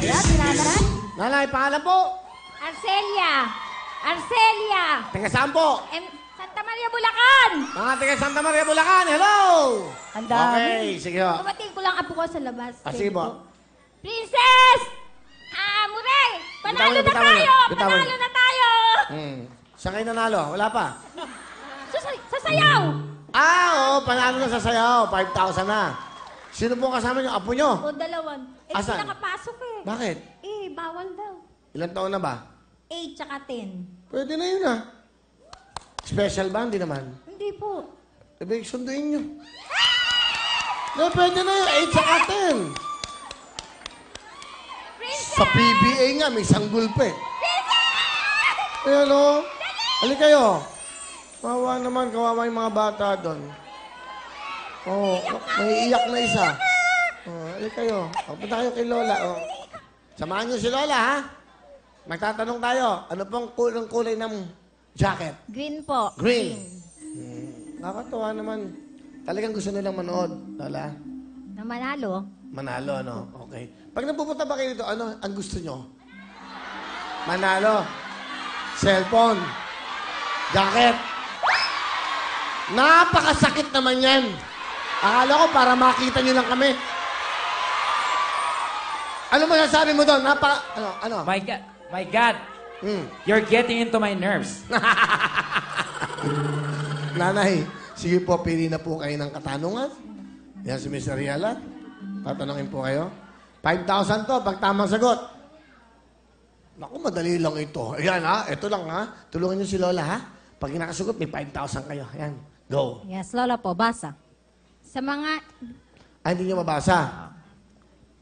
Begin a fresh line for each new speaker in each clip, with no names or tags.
Ayan, nanay.
Nanay, pangalan po?
Arcelia. Arcelia.
Taga saan po?
Santa Maria, Bulacan.
Mga taga Santa Maria, Bulacan. Hello!
Ang dami.
Okay, sige ho.
Kumating ko lang apo ko sa labas.
Sige po.
Princess! Murray! Panalo na
Bitawan niyo,
tayo!
bitawan
Panalo
niyo.
na tayo!
Saan kayo nanalo? Wala pa?
Sa sayaw!
Oo, panalo na sa sayaw. 5,000 na. Sino po kasama niyo? Apo niyo?
O, dalawan. Hindi
Asan?
nakapasok eh.
Bakit?
Bawal daw.
Ilang taon na ba?
8 tsaka 10.
Pwede na yun Special ba? Hindi naman.
Hindi po.
Ibig sunduin niyo. No, pwede na yun. 8 sa 10. Sa PBA nga, may sanggol pa eh. Ayan o. Halika kayo. Kawawa naman, kawawa yung mga bata doon. Oo, may iyak na isa. Halika kayo. Punta kayo kay Lola. Samahan niyo si Lola, ha? Magtatanong tayo. Ano pong kulay ng jacket?
Green po.
Green. Nakakatuwa naman. Talagang gusto nilang manood, Lola.
Na manalo?
Manalo, ano? Okay. Pag napupunta ba kayo dito, ano ang gusto nyo? Manalo. Cellphone. Jacket. Napakasakit naman yan. Akala ko para makita nyo lang kami. Ano masasabi mo doon? Ano?
My God. You're getting into my nerves.
Nanay, sige po, pili na po kayo ng katanungan. Yan si Mr. Riala. Tatanungin po kayo. 5,000 to, pag tamang sagot. Naku, madali lang ito. Ayan ha, ito lang ha. Tulungan niyo si Lola ha. Pag nakasugot, may 5,000 kayo. Ayan, go.
Yes, Lola po. Basa. Sa mga...
Hindi niyo mabasa.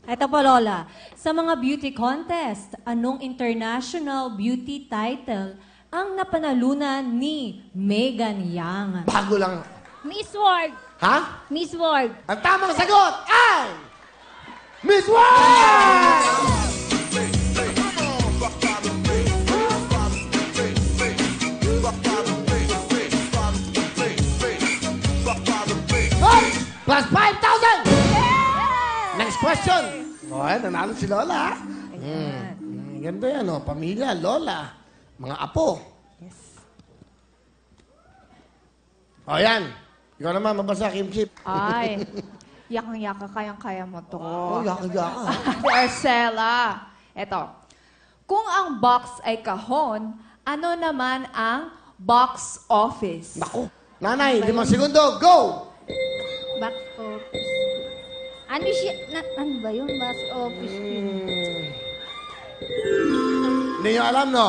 Ito po, Lola. Sa mga beauty contest, anong international beauty title ang napanalunan ni Megan Yang?
Bago lang.
Miss World.
Ha?
Miss World.
Ang tamang sagot ay... Miss World! Hoy! Plus 5,000! Next question. Nanalo si Lola. Ganda yan, pamilya, Lola, mga apo.
Yes.
Yan. Ikaw naman, mabasa, Kim Chip.
Ay, yakang-yaka, kayang-kaya mo to.
Yaka-yaka.
Si Arcela. Eto. Kung ang box ay kahon, ano naman ang box office?
Naku. Nanay, 5 segundo, go!
Box office. Ano siya? Ano ba yun? Box office.
Hindi nyo alam, no?